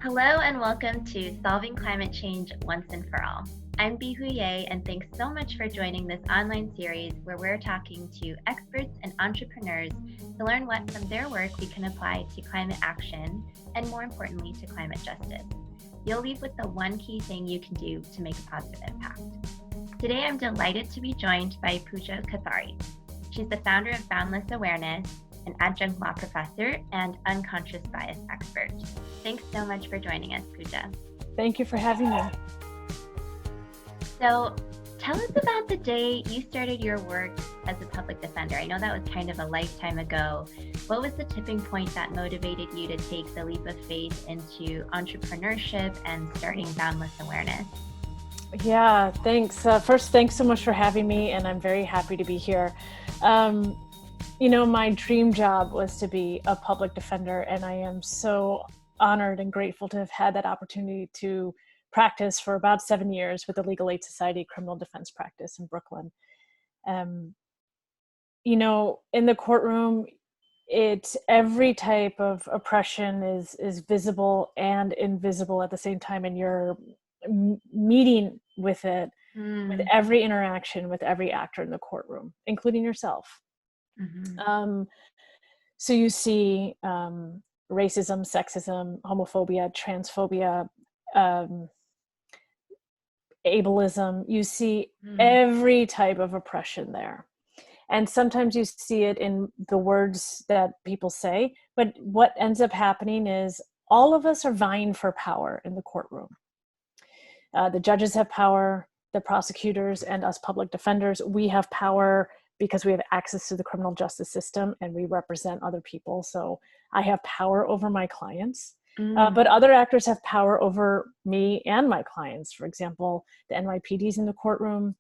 Hello and welcome to Solving Climate Change Once and for All. I'm Bihu Ye, and thanks so much for joining this online series where we're talking to experts and entrepreneurs to learn what from their work we can apply to climate action and, more importantly, to climate justice. You'll leave with the one key thing you can do to make a positive impact. Today, I'm delighted to be joined by Pooja Kothari. She's the founder of Boundless Awareness, an adjunct law professor and unconscious bias expert. Thanks so much for joining us, Pooja. Thank you for having me. So tell us about the day you started your work as a public defender. I know that was kind of a lifetime ago. What was the tipping point that motivated you to take the leap of faith into entrepreneurship and starting Boundless Awareness? Yeah, thanks. First, thanks so much for having me, and I'm very happy to be here. My dream job was to be a public defender, and I am so honored and grateful to have had that opportunity to practice for about 7 years with the Legal Aid Society criminal defense practice in Brooklyn. In the courtroom, every type of oppression is visible and invisible at the same time, and you're meeting with it with every interaction with every actor in the courtroom, including yourself. Mm-hmm. So you see racism, sexism, homophobia, transphobia, ableism. You see every type of oppression there. And sometimes you see it in the words that people say, but what ends up happening is all of us are vying for power in the courtroom. The judges have power, the prosecutors and us public defenders, we have power because we have access to the criminal justice system and we represent other people. So I have power over my clients, but other actors have power over me and my clients. For example, the NYPD's in the courtroom.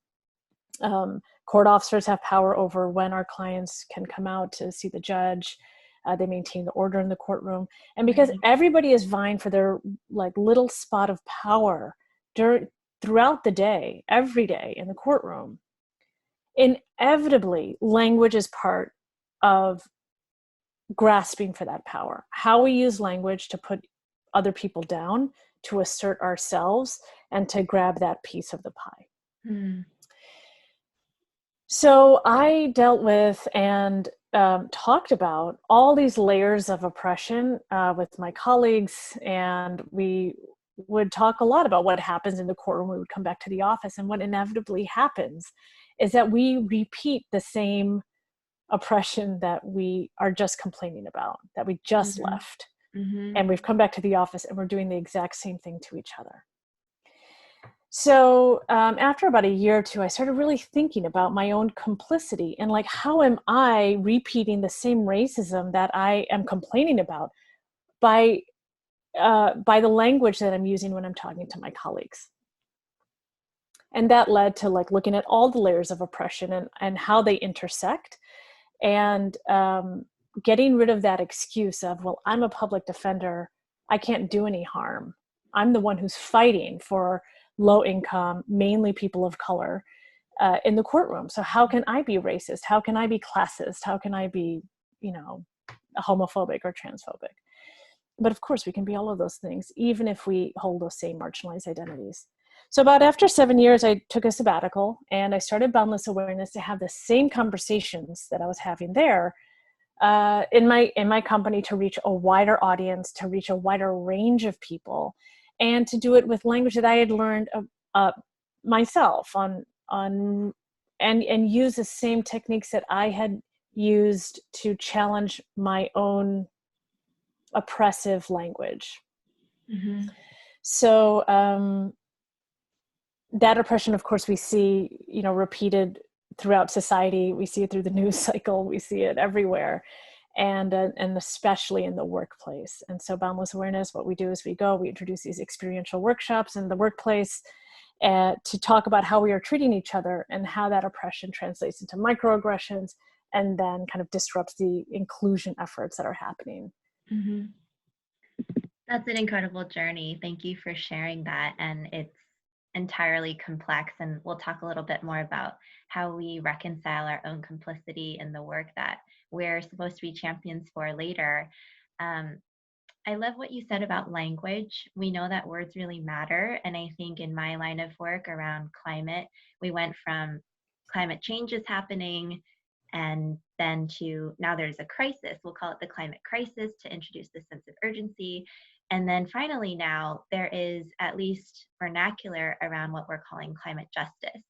Court officers have power over when our clients can come out to see the judge. They maintain the order in the courtroom. And because everybody is vying for their little spot of power throughout the day, every day in the courtroom, inevitably, language is part of grasping for that power. How we use language to put other people down, to assert ourselves, and to grab that piece of the pie. So I dealt with and talked about all these layers of oppression with my colleagues, and we would talk a lot about what happens in the courtroom. We would come back to the office, and what inevitably happens is that we repeat the same oppression that we are just complaining about, that we just left. And we've come back to the office and we're doing the exact same thing to each other. So after about a year or two, I started really thinking about my own complicity and how am I repeating the same racism that I am complaining about by the language that I'm using when I'm talking to my colleagues. And that led to looking at all the layers of oppression and how they intersect, and getting rid of that excuse of, well, I'm a public defender, I can't do any harm. I'm the one who's fighting for low income, mainly people of color in the courtroom. So how can I be racist? How can I be classist? How can I be, homophobic or transphobic? But of course we can be all of those things, even if we hold those same marginalized identities. So about after 7 years, I took a sabbatical and I started Boundless Awareness to have the same conversations that I was having there in my company, to reach a wider audience, to reach a wider range of people, and to do it with language that I had learned myself and use the same techniques that I had used to challenge my own oppressive language. So that oppression, of course, we see, repeated throughout society. We see it through the news cycle. We see it everywhere, and especially in the workplace. And so Boundless Awareness, what we do is we introduce these experiential workshops in the workplace to talk about how we are treating each other and how that oppression translates into microaggressions and then kind of disrupts the inclusion efforts that are happening. That's an incredible journey. Thank you for sharing that. And it's entirely complex. And we'll talk a little bit more about how we reconcile our own complicity in the work that we're supposed to be champions for later. I love what you said about language. We know that words really matter. And I think in my line of work around climate, we went from climate change is happening and then to now there's a crisis. We'll call it the climate crisis to introduce this sense of urgency. And then finally, now there is at least vernacular around what we're calling climate justice.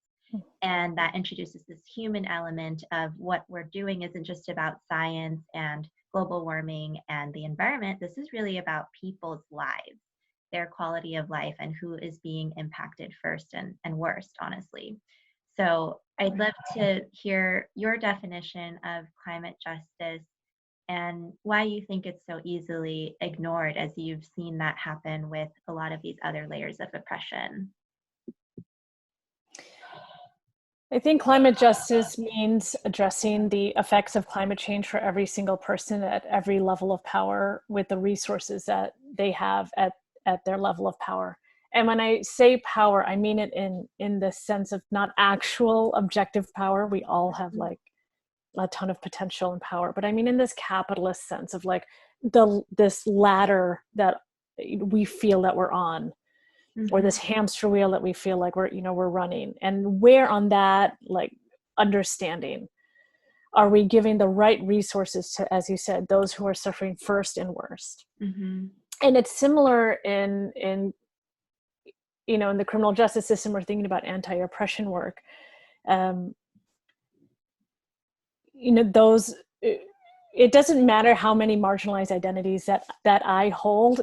And that introduces this human element of what we're doing isn't just about science and global warming and the environment. This is really about people's lives, their quality of life, and who is being impacted first and worst, honestly. So I'd love to hear your definition of climate justice and why you think it's so easily ignored, as you've seen that happen with a lot of these other layers of oppression. I think climate justice means addressing the effects of climate change for every single person at every level of power with the resources that they have at their level of power. And when I say power, I mean it in the sense of not actual objective power. We all have like a ton of potential and power, but I mean in this capitalist sense of like this ladder that we feel that we're on, or this hamster wheel that we feel like we're running, and where on that like understanding are we giving the right resources to, as you said, those who are suffering first and worst. And it's similar in in the criminal justice system. We're thinking about anti-oppression work. Those, it doesn't matter how many marginalized identities that I hold.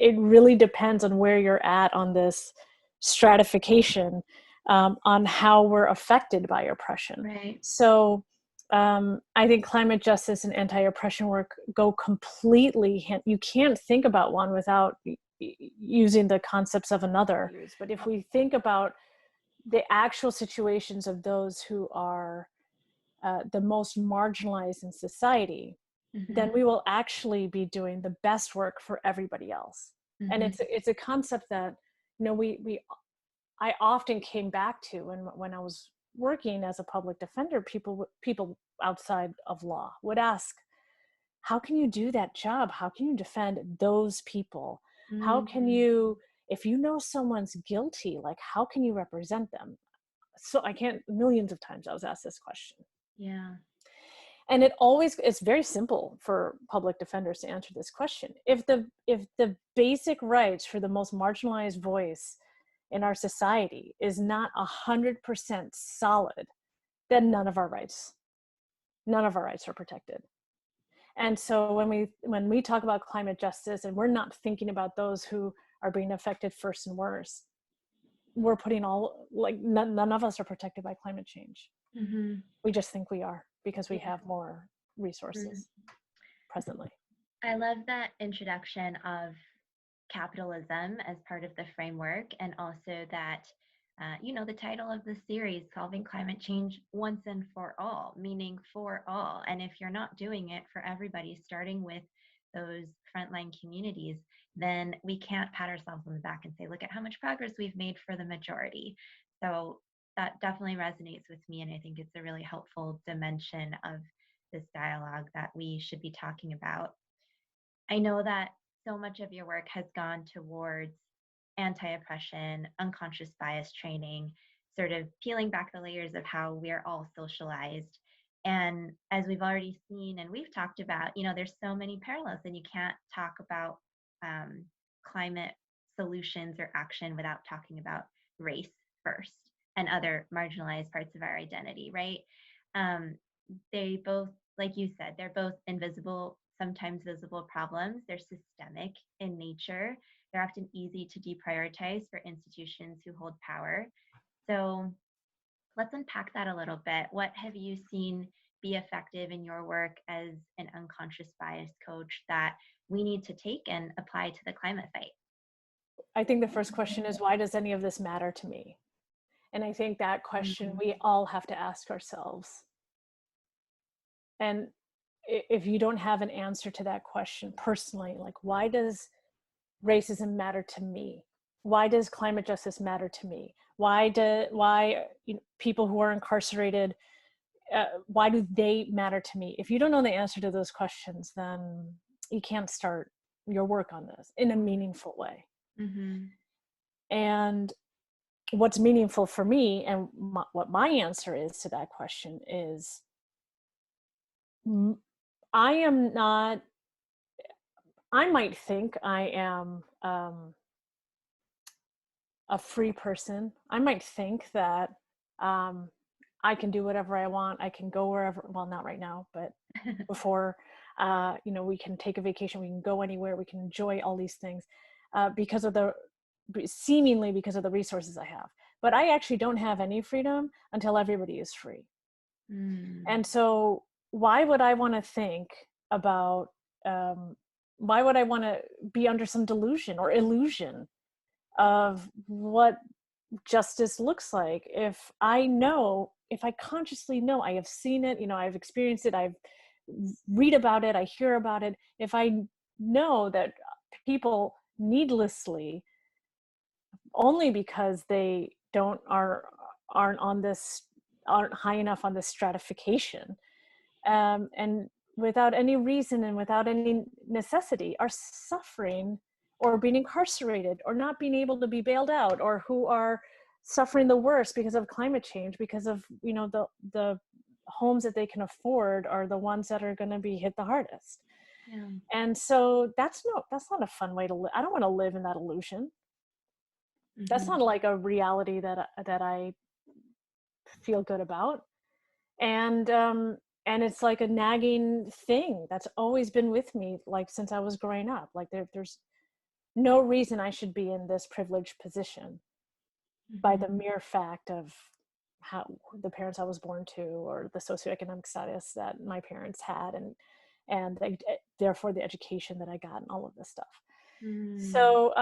It really depends on where you're at on this stratification, on how we're affected by oppression. Right. So I think climate justice and anti-oppression work go completely you can't think about one without using the concepts of another. But if we think about the actual situations of those who are the most marginalized in society, then we will actually be doing the best work for everybody else. And it's a concept that I often came back to when I was working as a public defender. People outside of law would ask, how can you do that job? How can you defend those people? How can you, if you know someone's guilty, like how can you represent them? So millions of times I was asked this question. Yeah. And it's very simple for public defenders to answer this question. If the basic rights for the most marginalized voice in our society is not 100% solid, then none of our rights are protected. And so when we talk about climate justice, and we're not thinking about those who are being affected first and worst, we're putting none of us are protected by climate change. We just think we are because we have more resources presently. I love that introduction of capitalism as part of the framework, and also that the title of the series, Solving Climate Change Once and for All, meaning for all. And if you're not doing it for everybody, starting with those frontline communities, then we can't pat ourselves on the back and say, look at how much progress we've made for the majority. So that definitely resonates with me, and I think it's a really helpful dimension of this dialogue that we should be talking about. I know that so much of your work has gone towards anti-oppression, unconscious bias training, sort of peeling back the layers of how we're all socialized. And as we've already seen and we've talked about, there's so many parallels, and you can't talk about climate solutions or action without talking about race first and other marginalized parts of our identity, right? They both, like you said, they're both invisible, sometimes visible problems. They're systemic in nature. They're often easy to deprioritize for institutions who hold power. So let's unpack that a little bit. What have you seen be effective in your work as an unconscious bias coach that we need to take and apply to the climate fight? I think the first question is, why does any of this matter to me? And I think that question we all have to ask ourselves. And if you don't have an answer to that question personally, like, why does racism matter to me? Why does climate justice matter to me? Why people who are incarcerated, why do they matter to me? If you don't know the answer to those questions, then you can't start your work on this in a meaningful way. Mm-hmm. And what's meaningful for me, and what my answer is to that question is, I am not, I might think I am a free person. I might think that um, I can do whatever I want. I can go wherever, well, not right now, but before, we can take a vacation, we can go anywhere, we can enjoy all these things because of the, seemingly because of the resources I have. But I actually don't have any freedom until everybody is free. Mm. And so why would I want to think about, why would I want to be under some delusion or illusion of what justice looks like if I consciously know, I have seen it, I've experienced it, I've read about it, I hear about it, if I know that people needlessly, only because they aren't on this, aren't high enough on this stratification, and without any reason and without any necessity, are suffering or being incarcerated or not being able to be bailed out, or who are suffering the worst because of climate change, because of the homes that they can afford are the ones that are going to be hit the hardest. Yeah. And so that's not a fun way to live. I don't want to live in that illusion. That's Mm-hmm. not like a reality that I feel good about. And it's like a nagging thing that's always been with me, like since I was growing up. Like there's no reason I should be in this privileged position by Mm-hmm. the mere fact of how the parents I was born to, or the socioeconomic status that my parents had, therefore the education that I got, and all of this stuff. Mm. So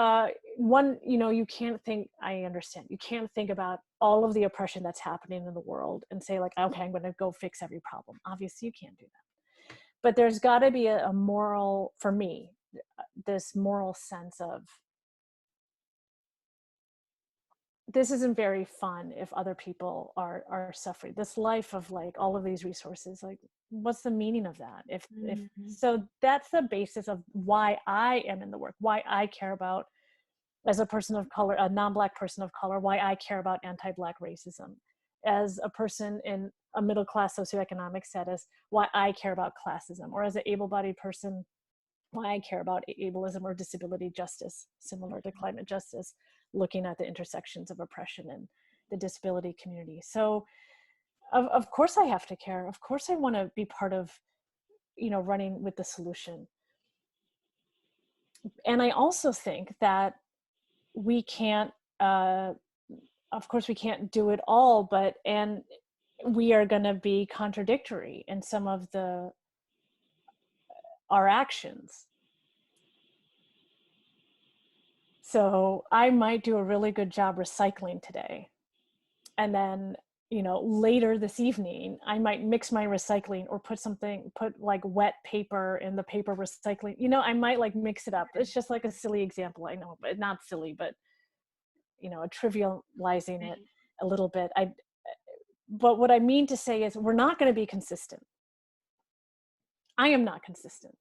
you can't think, I understand, you can't think about all of the oppression that's happening in the world and say like, okay, I'm going to go fix every problem. Obviously you can't do that. But there's got to be a moral, for me, this moral sense of, this isn't very fun if other people are suffering. This life of like all of these resources, like what's the meaning of that? If Mm-hmm. so, that's the basis of why I am in the work, why I care about, as a person of color, a non-Black person of color, why I care about anti-Black racism. As a person in a middle-class socioeconomic status, why I care about classism. Or as an able-bodied person, why I care about ableism or disability justice, similar to climate justice, looking at the intersections of oppression and the disability community. So of course I have to care. Of course I want to be part of, running with the solution. And I also think that we can't, of course we can't do it all, and we are going to be contradictory in some of our actions. So I might do a really good job recycling today, and then later this evening I might mix my recycling, or put like wet paper in the paper recycling, I might like mix it up. It's just like a silly example, I know, but not silly, but trivializing it a little bit. But what I mean to say is, we're not going to be consistent. I am not consistent.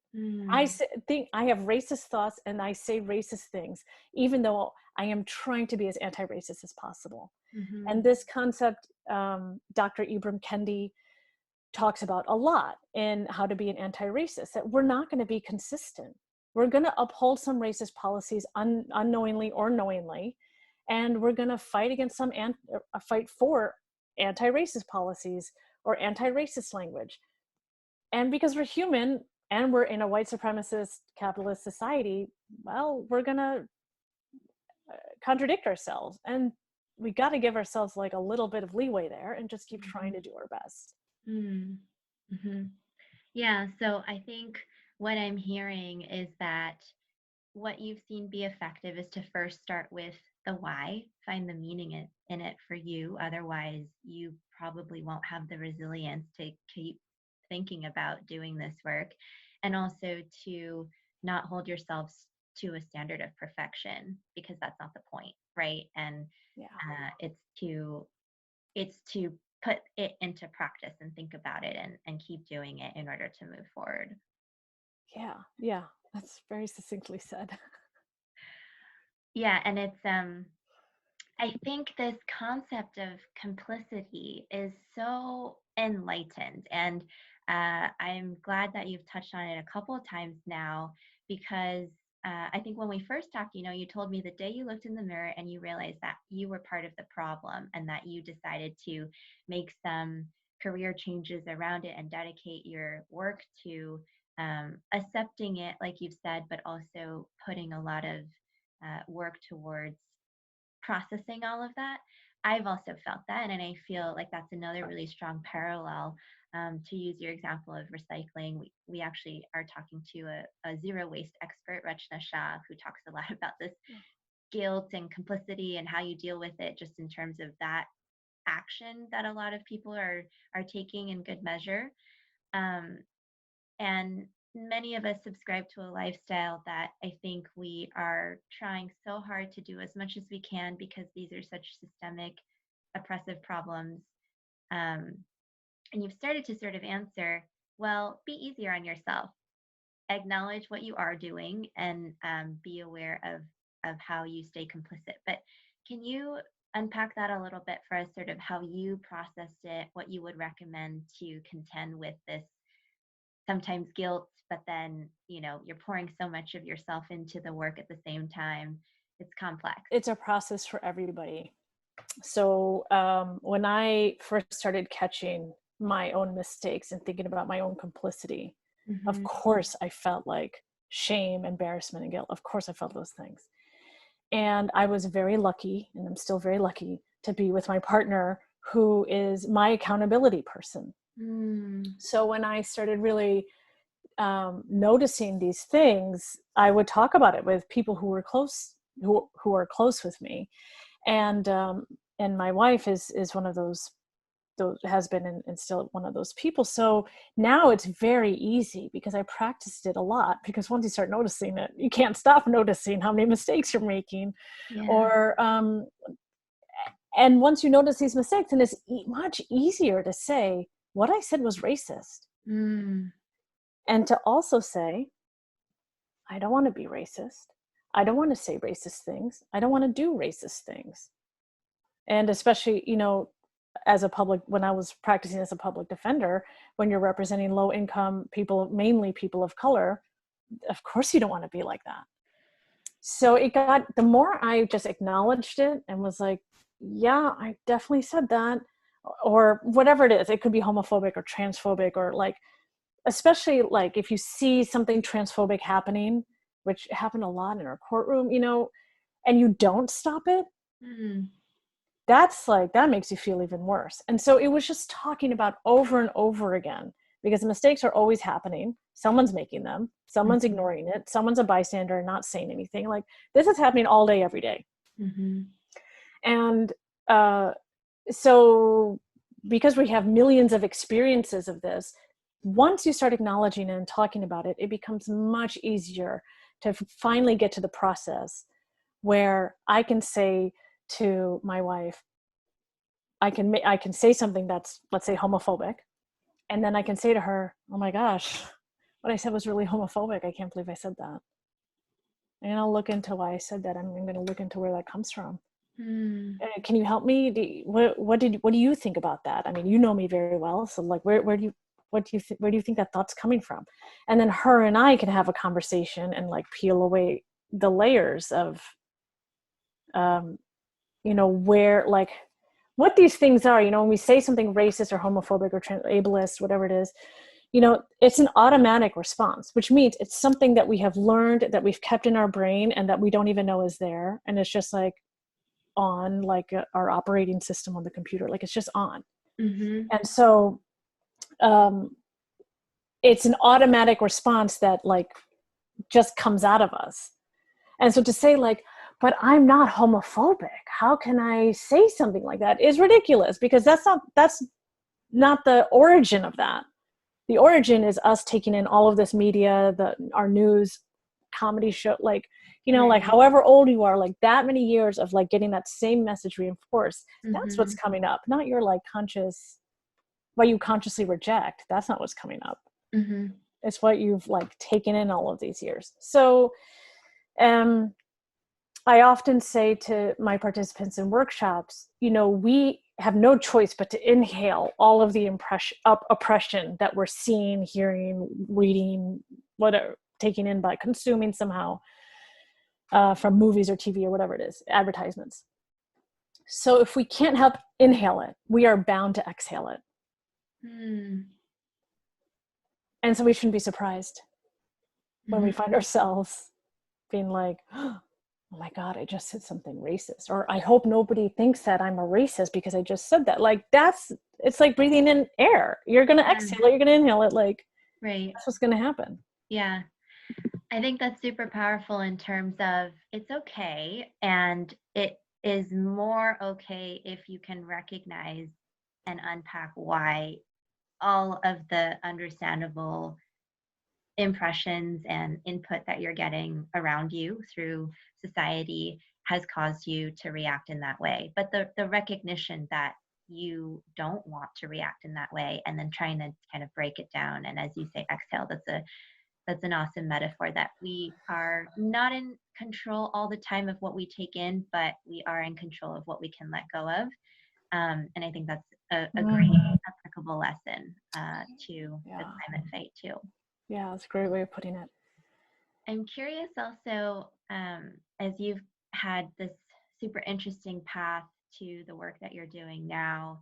I Mm. think I have racist thoughts and I say racist things, even though I am trying to be as anti-racist as possible. Mm-hmm. And this concept, Dr. Ibram Kendi talks about a lot in How to Be an Anti-Racist, that we're not going to be consistent. We're going to uphold some racist policies unknowingly or knowingly, and we're going to fight against fight for anti-racist policies or anti-racist language. And because we're human and we're in a white supremacist capitalist society, well, we're going to contradict ourselves, and we got to give ourselves like a little bit of leeway there and just keep trying to do our best. Mm-hmm. Yeah, so I think what I'm hearing is that what you've seen be effective is to first start with the why, find the meaning in it for you. Otherwise, you probably won't have the resilience to keep thinking about doing this work. And also to not hold yourselves to a standard of perfection, because that's not the point, right? And Yeah. it's to put it into practice and think about it and keep doing it in order to move forward. Yeah, that's very succinctly said. Yeah, and it's I think this concept of complicity is so enlightened, and I'm glad that you've touched on it a couple of times now because I think when we first talked, you told me the day you looked in the mirror and you realized that you were part of the problem and that you decided to make some career changes around it and dedicate your work to accepting it, like you've said, but also putting a lot of work towards processing all of that. I've also felt that, and I feel like that's another really strong parallel. To use your example of recycling, we actually are talking to a zero waste expert, Rachna Shah, who talks a lot about this guilt and complicity and how you deal with it, just in terms of that action that a lot of people are taking in good measure. Um, and many of us subscribe to a lifestyle that I think we are trying so hard to do as much as we can because these are such systemic, oppressive problems. Um, and you've started to sort of answer, well, be easier on yourself, acknowledge what you are doing, and be aware of how you stay complicit. But can you unpack that a little bit for us, sort of how you processed it, what you would recommend to contend with this sometimes guilt, but then, you're pouring so much of yourself into the work at the same time. It's complex. It's a process for everybody. So when I first started catching my own mistakes and thinking about my own complicity, of course I felt like shame, embarrassment, and guilt. Of course I felt those things. And I was very lucky, and I'm still very lucky, to be with my partner who is my accountability person. So when I started really noticing these things, I would talk about it with people who were close, who are close with me. And my wife is one of those has been and still one of those people. So now it's very easy because I practiced it a lot, because once you start noticing it, you can't stop noticing how many mistakes you're making. Yeah. Or and once you notice these mistakes, then it's much easier to say what I said was racist. And to also say, I don't want to be racist. I don't want to say racist things. I don't want to do racist things. And especially, when I was practicing as a public defender, when you're representing low income people, mainly people of color, of course you don't want to be like that. So the more I just acknowledged it and was like, yeah, I definitely said that, or whatever it is. It could be homophobic or transphobic, or like, especially like if you see something transphobic happening, which happened a lot in our courtroom, and you don't stop it, that makes you feel even worse. And so it was just talking about over and over again, because the mistakes are always happening. Someone's making them, someone's ignoring it, someone's a bystander and not saying anything. Like, this is happening all day, every day. And so because we have millions of experiences of this, once you start acknowledging it and talking about it, it becomes much easier to finally get to the process where I can say to my wife, I can say something that's, let's say, homophobic, and then I can say to her, oh my gosh, what I said was really homophobic. I can't believe I said that. And I'll look into why I said that. I'm going to look into where that comes from. Can you help me? What do you think about that? I mean, you know me very well. So like, where do you think that thought's coming from? And then her and I can have a conversation and like peel away the layers of, where, like, what these things are. When we say something racist or homophobic or ableist, whatever it is, it's an automatic response, which means it's something that we have learned, that we've kept in our brain, and that we don't even know is there. And it's just like on, like our operating system on the computer, like it's just on. And so it's an automatic response that like just comes out of us. And so to say like, but I'm not homophobic, how can I say something like that, is ridiculous, because that's not the origin of that. The origin is us taking in all of this media, our news, comedy show, like, like however old you are, like that many years of like getting that same message reinforced. That's what's coming up, not your like what you consciously reject. That's not what's coming up. It's what you've like taken in all of these years. So I often say to my participants in workshops, we have no choice but to inhale all of the oppression that we're seeing, hearing, reading, whatever, taking in by consuming somehow, from movies or TV or whatever it is, advertisements. So if we can't help inhale it, we are bound to exhale it. And so we shouldn't be surprised when we find ourselves being like, oh my God, I just said something racist. Or I hope nobody thinks that I'm a racist because I just said that. Like it's like breathing in air. You're going to exhale it, you're going to inhale it. Like, right. That's what's going to happen. Yeah. I think that's super powerful in terms of it's okay. And it is more okay if you can recognize and unpack why all of the understandable impressions and input that you're getting around you through society has caused you to react in that way. But the recognition that you don't want to react in that way, and then trying to kind of break it down, and as you say, exhale, that's an awesome metaphor, that we are not in control all the time of what we take in, but we are in control of what we can let go of. And I think that's a great applicable lesson to the climate fight too. Yeah, that's a great way of putting it. I'm curious also, as you've had this super interesting path to the work that you're doing now,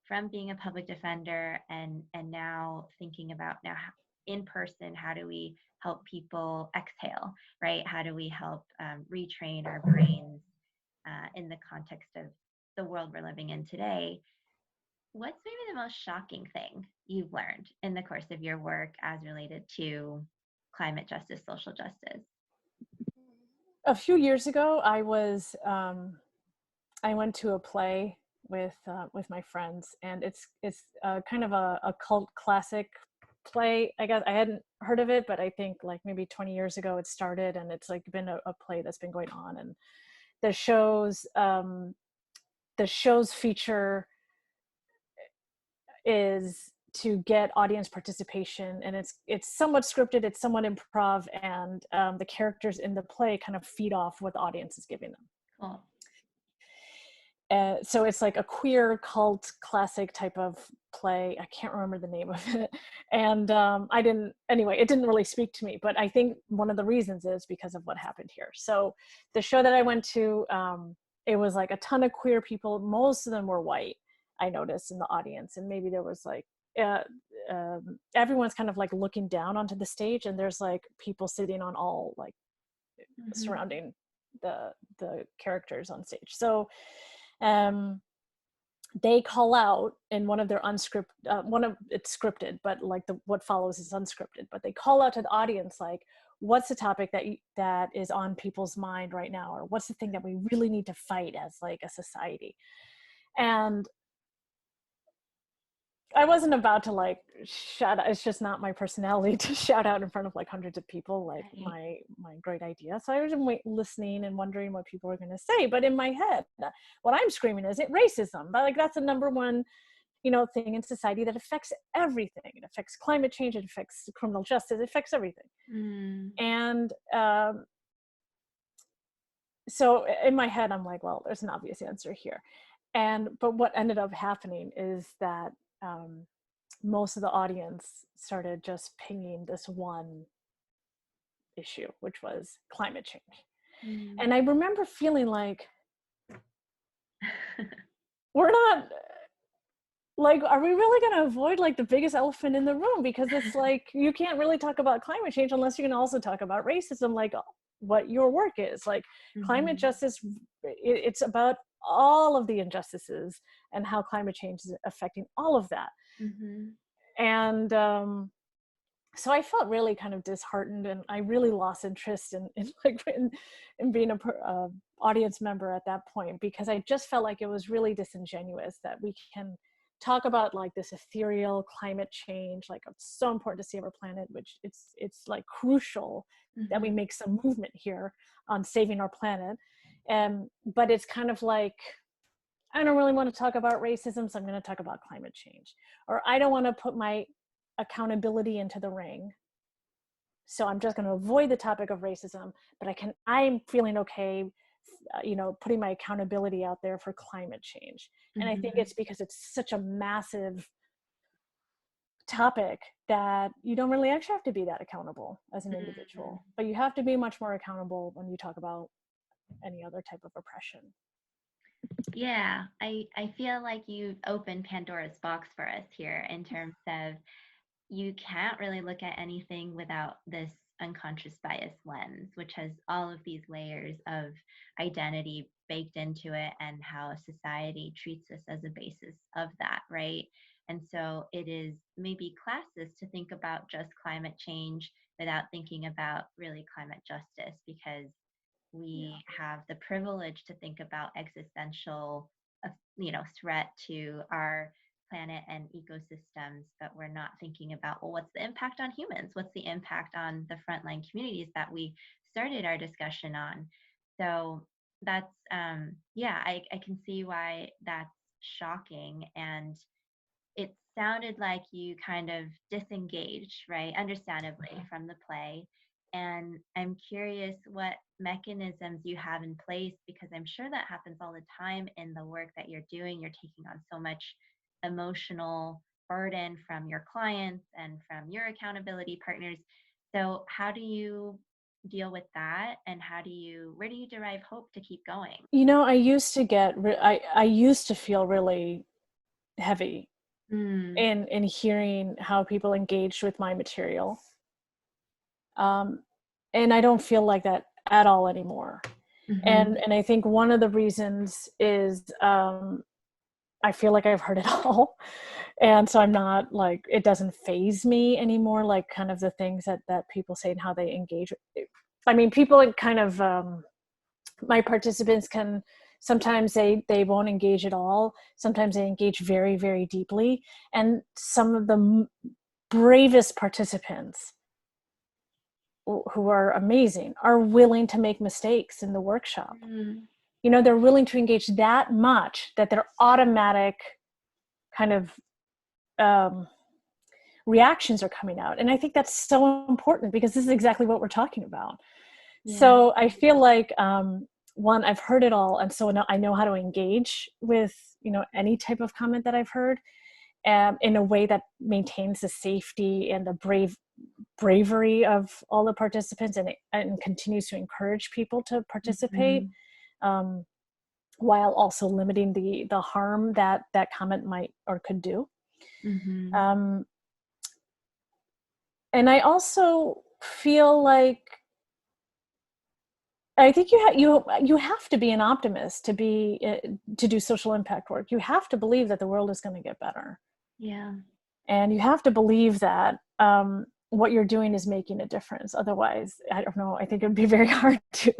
from being a public defender and now thinking about now in person, how do we help people exhale, right? How do we help retrain our brains in the context of the world we're living in today? What's maybe the most shocking thing you've learned in the course of your work as related to climate justice, social justice? A few years ago, I went to a play with my friends, and it's kind of a cult classic play. I guess I hadn't heard of it, but I think like maybe 20 years ago it started, and it's like been a play that's been going on. And the show's feature is to get audience participation, and it's somewhat scripted, it's somewhat improv, and the characters in the play kind of feed off what the audience is giving them. Cool. So it's like a queer cult classic type of play. I can't remember the name of it. And it didn't really speak to me, but I think one of the reasons is because of what happened here. So the show that I went to, it was like a ton of queer people. Most of them were white, I noticed, in the audience. And maybe there was like, everyone's kind of like looking down onto the stage, and there's like people sitting on all like surrounding the characters on stage. So they call out in one of their unscripted, it's scripted, but like what follows is unscripted, but they call out to the audience like, what's the topic that is on people's mind right now, or what's the thing that we really need to fight as like a society. And I wasn't about to like shout out. It's just not my personality to shout out in front of like hundreds of people, like my great idea. So I was listening and wondering what people were going to say. But in my head, what I'm screaming is racism. But like that's the number one, thing in society that affects everything. It affects climate change. It affects criminal justice. It affects everything. And so in my head, I'm like, well, there's an obvious answer here. But what ended up happening is that most of the audience started just pinging this one issue, which was climate change. And I remember feeling like, we're not, like, are we really going to avoid like the biggest elephant in the room? Because it's like, you can't really talk about climate change unless you can also talk about racism, like what your work is. Like climate justice, it's about all of the injustices and how climate change is affecting all of that. And so I felt really kind of disheartened, and I really lost interest in being a audience member at that point, because I just felt like it was really disingenuous that we can talk about like this ethereal climate change, like it's so important to save our planet, which it's like crucial that we make some movement here on saving our planet. But it's kind of like, I don't really want to talk about racism, so I'm going to talk about climate change. Or I don't want to put my accountability into the ring, So I'm just going to avoid the topic of racism, but I'm feeling okay, putting my accountability out there for climate change. And I think it's because it's such a massive topic that you don't really actually have to be that accountable as an individual, but you have to be much more accountable when you talk about any other type of oppression. Yeah, I feel like you opened Pandora's box for us here in terms of you can't really look at anything without this unconscious bias lens, which has all of these layers of identity baked into it and how society treats us as a basis of that, right? And so it is maybe classist to think about just climate change without thinking about really climate justice, because we have the privilege to think about existential, threat to our planet and ecosystems, but we're not thinking about, well, what's the impact on humans? What's the impact on the frontline communities that we started our discussion on? So that's, I can see why that's shocking. And it sounded like you kind of disengaged, right? Understandably, from the play. And I'm curious what mechanisms you have in place, because I'm sure that happens all the time in the work that you're doing. You're taking on so much emotional burden from your clients and from your accountability partners. So, how do you deal with that? And where do you derive hope to keep going? I used to I used to feel really heavy in hearing how people engaged with my material. And I don't feel like that at all anymore. And I think one of the reasons is I feel like I've heard it all. And so I'm not like, it doesn't faze me anymore, like kind of the things that people say and how they engage. I mean, people kind of, my participants can, sometimes they won't engage at all. Sometimes they engage very, very deeply. And some of the bravest participants who are amazing are willing to make mistakes in the workshop. They're willing to engage that much that their automatic kind of reactions are coming out. And I think that's so important because this is exactly what we're talking about. Yeah. So I feel like, one, I've heard it all. And so now I know how to engage with, any type of comment that I've heard, in a way that maintains the safety and the bravery of all the participants, and continues to encourage people to participate, while also limiting the harm that comment might or could do. And I also feel like, I think you have to be an optimist to do social impact work. You have to believe that the world is going to get better. Yeah. And you have to believe that what you're doing is making a difference. Otherwise, I don't know, I think it would be very hard to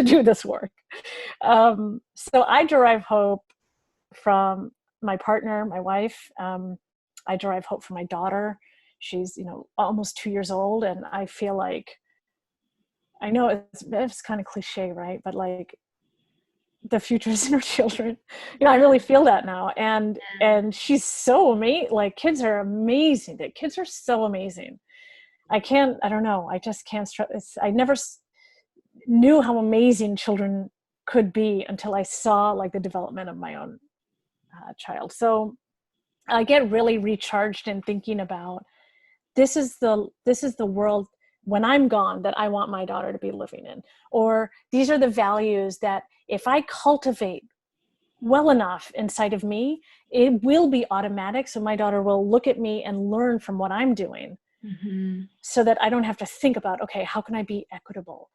do this work. So I derive hope from my partner, my wife. I derive hope from my daughter. She's, almost 2 years old. And I feel like, I know it's kind of cliche, right? But like, the future is in her children. I really feel that now. And she's so amazing. Like, kids are amazing. The kids are so amazing. I don't know. I just can't stress. I never knew how amazing children could be until I saw like the development of my own child. So I get really recharged in thinking about, this is the world when I'm gone that I want my daughter to be living in. Or these are the values that if I cultivate well enough inside of me, it will be automatic. So my daughter will look at me and learn from what I'm doing, so that I don't have to think about, okay, how can I be equitable?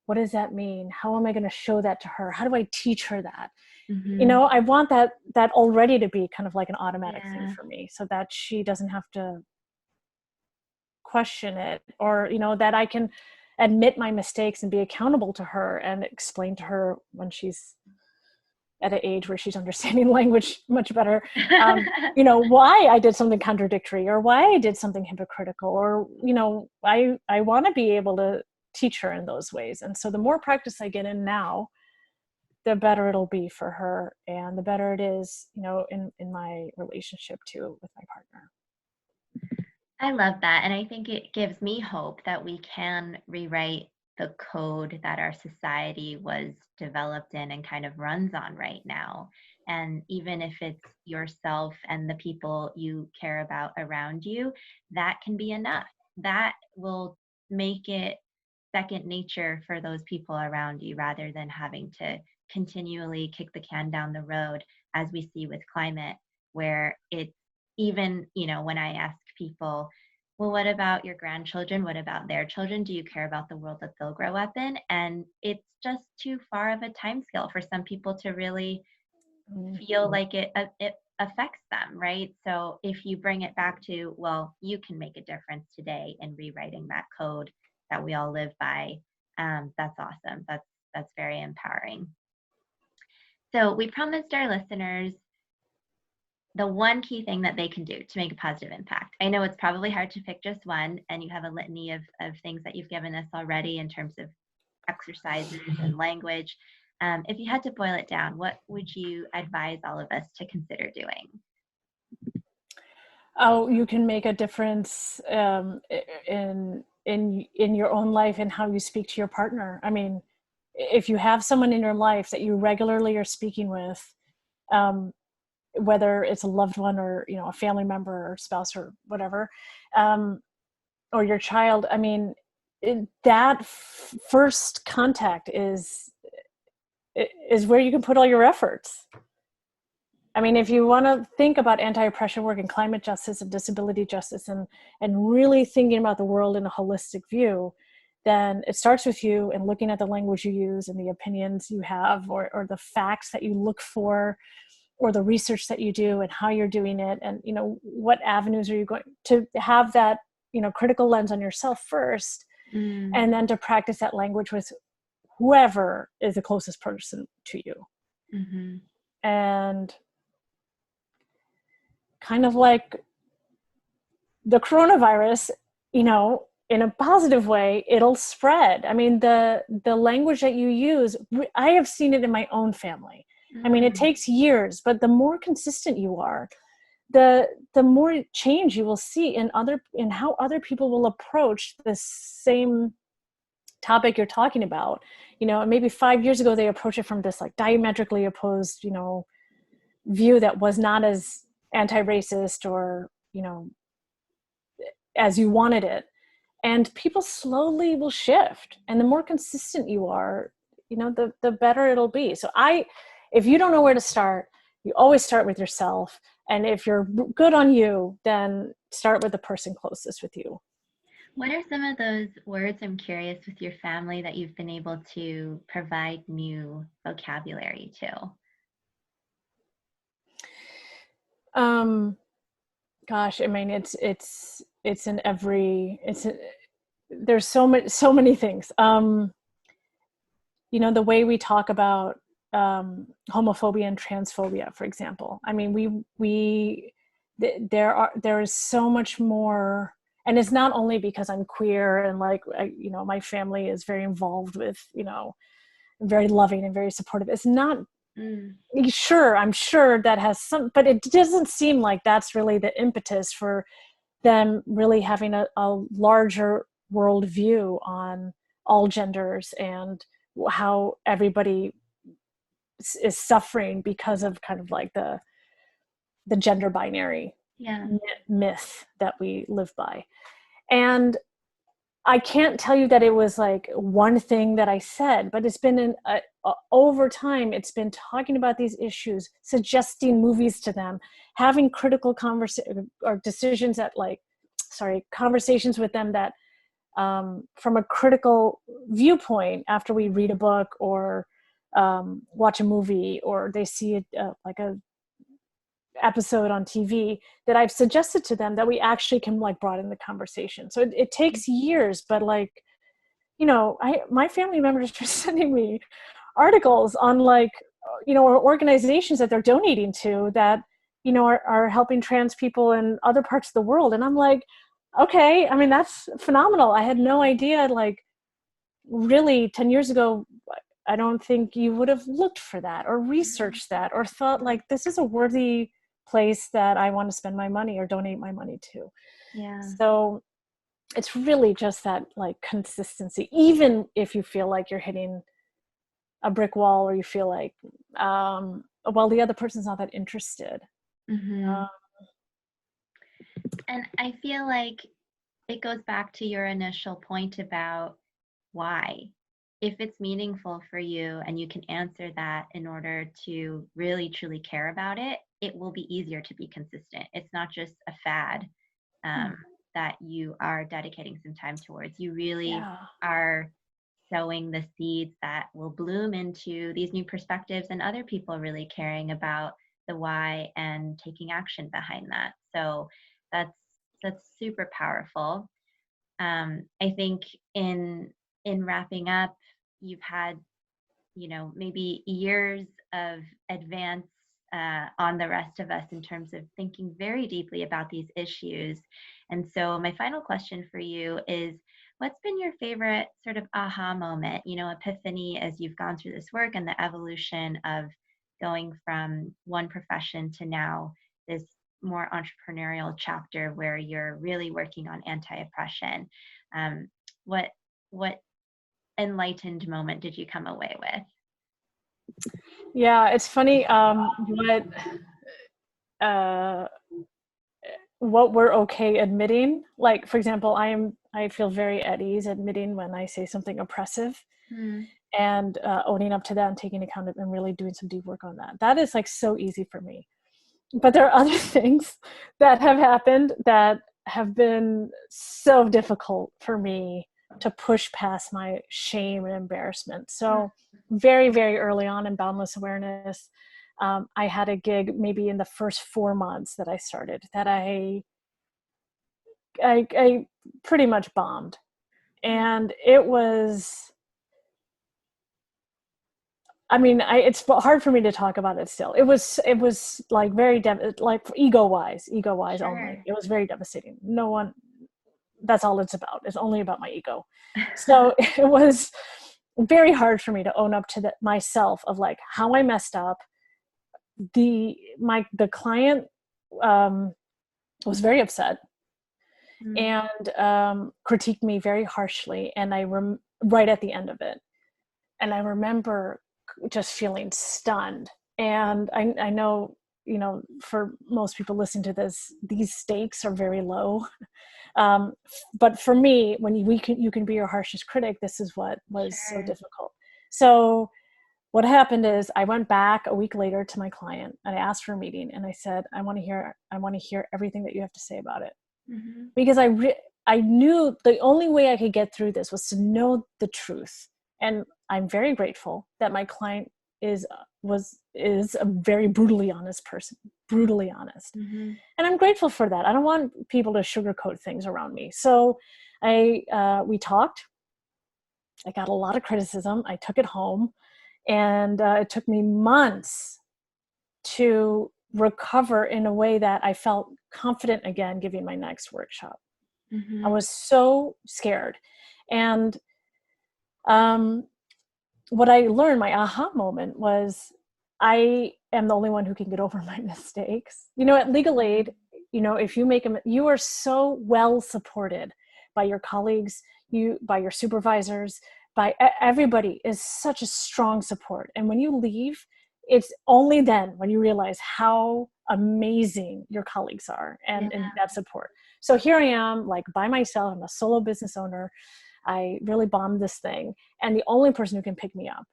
What does that mean? How am I going to show that to her? How do I teach her that? I want that already to be kind of like an automatic thing for me, so that she doesn't have to question it, or that I can admit my mistakes and be accountable to her and explain to her when she's at an age where she's understanding language much better, why I did something contradictory, or why I did something hypocritical, or I want to be able to teach her in those ways. And so the more practice I get in now, the better it'll be for her, and the better it is in my relationship too with my partner. I love that. And I think it gives me hope that we can rewrite the code that our society was developed in and kind of runs on right now. And even if it's yourself and the people you care about around you, that can be enough. That will make it second nature for those people around you rather than having to continually kick the can down the road, as we see with climate, where it's even, when I ask people, well, what about your grandchildren? What about their children? Do you care about the world that they'll grow up in? And it's just too far of a time scale for some people to really feel like it affects them, right? So if you bring it back to, well, you can make a difference today in rewriting that code that we all live by, that's awesome. That's very empowering. So we promised our listeners the one key thing that they can do to make a positive impact. I know it's probably hard to pick just one, and you have a litany of things that you've given us already in terms of exercises and language. If you had to boil it down, what would you advise all of us to consider doing? Oh, you can make a difference in your own life and how you speak to your partner. I mean, if you have someone in your life that you regularly are speaking with, whether it's a loved one or a family member or spouse or whatever, or your child, I mean, that first contact is where you can put all your efforts. I mean, if you want to think about anti-oppression work and climate justice and disability justice and really thinking about the world in a holistic view, then it starts with you and looking at the language you use and the opinions you have, or the facts that you look for, or the research that you do and how you're doing it, and what avenues are you going to have that critical lens on yourself first, and then to practice that language with whoever is the closest person to you. Mm-hmm. And kind of like the coronavirus, in a positive way, it'll spread. I mean, the language that you use, I have seen it in my own family. I mean, it takes years, but the more consistent you are, the more change you will see in how other people will approach the same topic you're talking about. Maybe 5 years ago, they approached it from this like diametrically opposed, view that was not as anti-racist or, as you wanted it. And people slowly will shift. And the more consistent you are, the better it'll be. So if you don't know where to start, you always start with yourself. And if you're good on you, then start with the person closest with you. What are some of those words, I'm curious, with your family that you've been able to provide new vocabulary to? Gosh, I mean, it's in there's so many things. The way we talk about homophobia and transphobia, for example. I mean, there is so much more, and it's not only because I'm queer and my family is very involved with, very loving and very supportive. It's not. Sure, I'm sure that has some, but it doesn't seem like that's really the impetus for them really having a larger worldview on all genders and how everybody is suffering because of kind of like the gender binary myth that we live by. And I can't tell you that it was like one thing that I said, but it's been over time, it's been talking about these issues, suggesting movies to them, having critical conversations with them that from a critical viewpoint after we read a book or watch a movie or they see a episode on TV, that I've suggested to them that we actually can broaden the conversation. So it takes years, but my family members are sending me articles on organizations that they're donating to that, are helping trans people in other parts of the world. And I'm like, okay, I mean, that's phenomenal. I had no idea, really 10 years ago, I don't think you would have looked for that or researched that or thought this is a worthy place that I want to spend my money or donate my money to. Yeah. So it's really just that like consistency, even if you feel like you're hitting a brick wall, or you feel like, well, the other person's not that interested. Mm-hmm. And I feel like it goes back to your initial point about why. If it's meaningful for you and you can answer that in order to really truly care about it, it will be easier to be consistent. It's not just a fad that you are dedicating some time towards. You really Yeah. are sowing the seeds that will bloom into these new perspectives and other people really caring about the why and taking action behind that. So that's super powerful. I think in wrapping up, you've had, maybe years of advance on the rest of us in terms of thinking very deeply about these issues. And so my final question for you is, what's been your favorite sort of aha moment, epiphany, as you've gone through this work and the evolution of going from one profession to now this more entrepreneurial chapter where you're really working on anti-oppression? What what enlightened moment did you come away with? Yeah, it's funny, uh, what we're okay admitting. Like, for example, I feel very at ease admitting when I say something oppressive, Mm, and owning up to that and taking account of and really doing some deep work on that. That is like so easy for me. But there are other things that have happened that have been so difficult for me to push past my shame and embarrassment. So very, very early on in Boundless Awareness, I had a gig maybe in the first 4 months that I started that I pretty much bombed. And it was, I mean, it's hard for me to talk about it still. It was like very, like ego wise only. sure. It was very devastating. No one, that's all it's about. It's only about my ego. So it was very hard for me to own up to that myself, of like how I messed up. The client was very upset Mm, and critiqued me very harshly, and right at the end of it, and I remember just feeling stunned. And I know, for most people listening to this, these stakes are very low. But for me, when you can be your harshest critic, this is what was so sure. difficult. So what happened is I went back a week later to my client and I asked for a meeting, and I said, I want to hear everything that you have to say about it. Hmm. Because I knew the only way I could get through this was to know the truth. And I'm very grateful that my client is a very brutally honest person, brutally honest. Hmm. And I'm grateful for that. I don't want people to sugarcoat things around me. So we talked. I got a lot of criticism. I took it home, and it took me months to recover in a way that I felt confident again giving my next workshop. I Hmm. was so scared. And what I learned, my aha moment, was I am the only one who can get over my mistakes. At Legal Aid, if you make them, you are so well supported by your colleagues, by your supervisors, by everybody is such a strong support. And when you leave, it's only then when you realize how amazing your colleagues are Yeah. and that support. So here I am, like by myself. I'm a solo business owner. I really bombed this thing. And the only person who can pick me up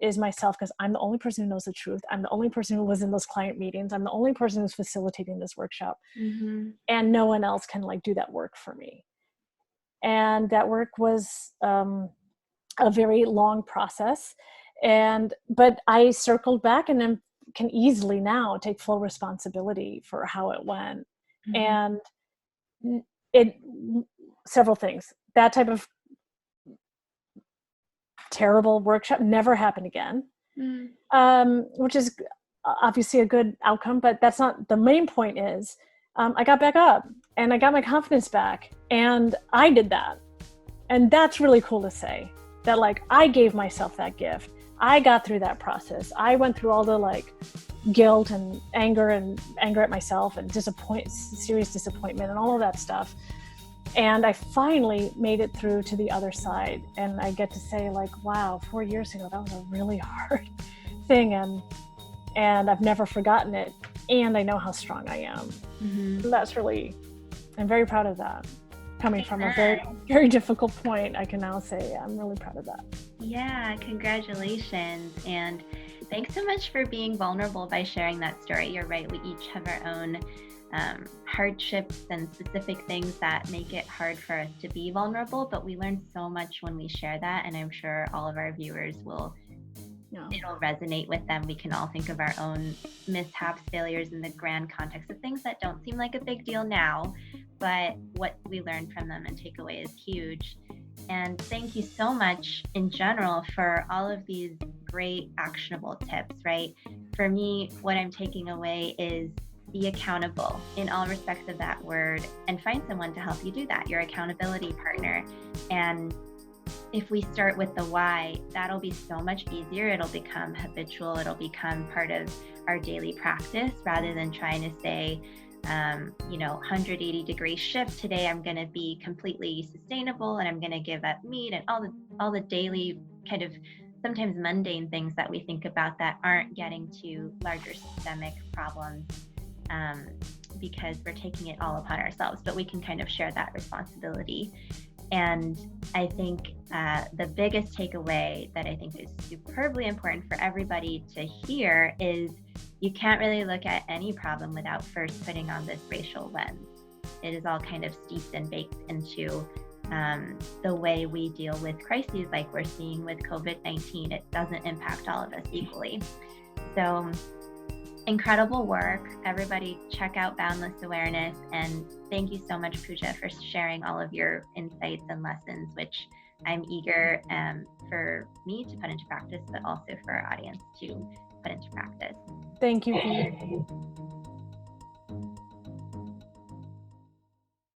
is myself, because I'm the only person who knows the truth. I'm the only person who was in those client meetings. I'm the only person who's facilitating this workshop. Hmm. And no one else can do that work for me. And that work was a very long process. But I circled back and then can easily now take full responsibility for how it went. Hmm. And it several things. That type of terrible workshop never happened again, Mm. which is obviously a good outcome, but that's not the main point. Is I got back up and I got my confidence back, and I did that. And that's really cool to say that, I gave myself that gift. I got through that process. I went through all the guilt and anger at myself and serious disappointment and all of that stuff. And I finally made it through to the other side. And I get to say, like, wow, 4 years ago, that was a really hard thing. And I've never forgotten it. And I know how strong I am. Mm-hmm. I'm very proud of that. Coming from a very, very difficult point, I can now say I'm really proud of that. Yeah, congratulations. And thanks so much for being vulnerable by sharing that story. You're right, we each have our own hardships and specific things that make it hard for us to be vulnerable, but we learn so much when we share that, and I'm sure all of our viewers it'll resonate with them. We can all think of our own mishaps, failures in the grand context of things that don't seem like a big deal now, but what we learn from them and take away is huge. And thank you so much in general for all of these great actionable tips, right? For me, what I'm taking away is be accountable in all respects of that word, and find someone to help you do that, your accountability partner. And if we start with the why, that'll be so much easier. It'll become habitual. It'll become part of our daily practice rather than trying to say, 180-degree shift. Today, I'm going to be completely sustainable and I'm going to give up meat and all the daily kind of sometimes mundane things that we think about that aren't getting to larger systemic problems. Because we're taking it all upon ourselves, but we can kind of share that responsibility. And I think the biggest takeaway that I think is superbly important for everybody to hear is you can't really look at any problem without first putting on this racial lens. It is all kind of steeped and baked into the way we deal with crises like we're seeing with COVID-19. It doesn't impact all of us equally. So incredible work. Everybody check out Boundless Awareness, and thank you so much, Pooja, for sharing all of your insights and lessons, which I'm eager for me to put into practice, but also for our audience to put into practice. Thank you, Pete.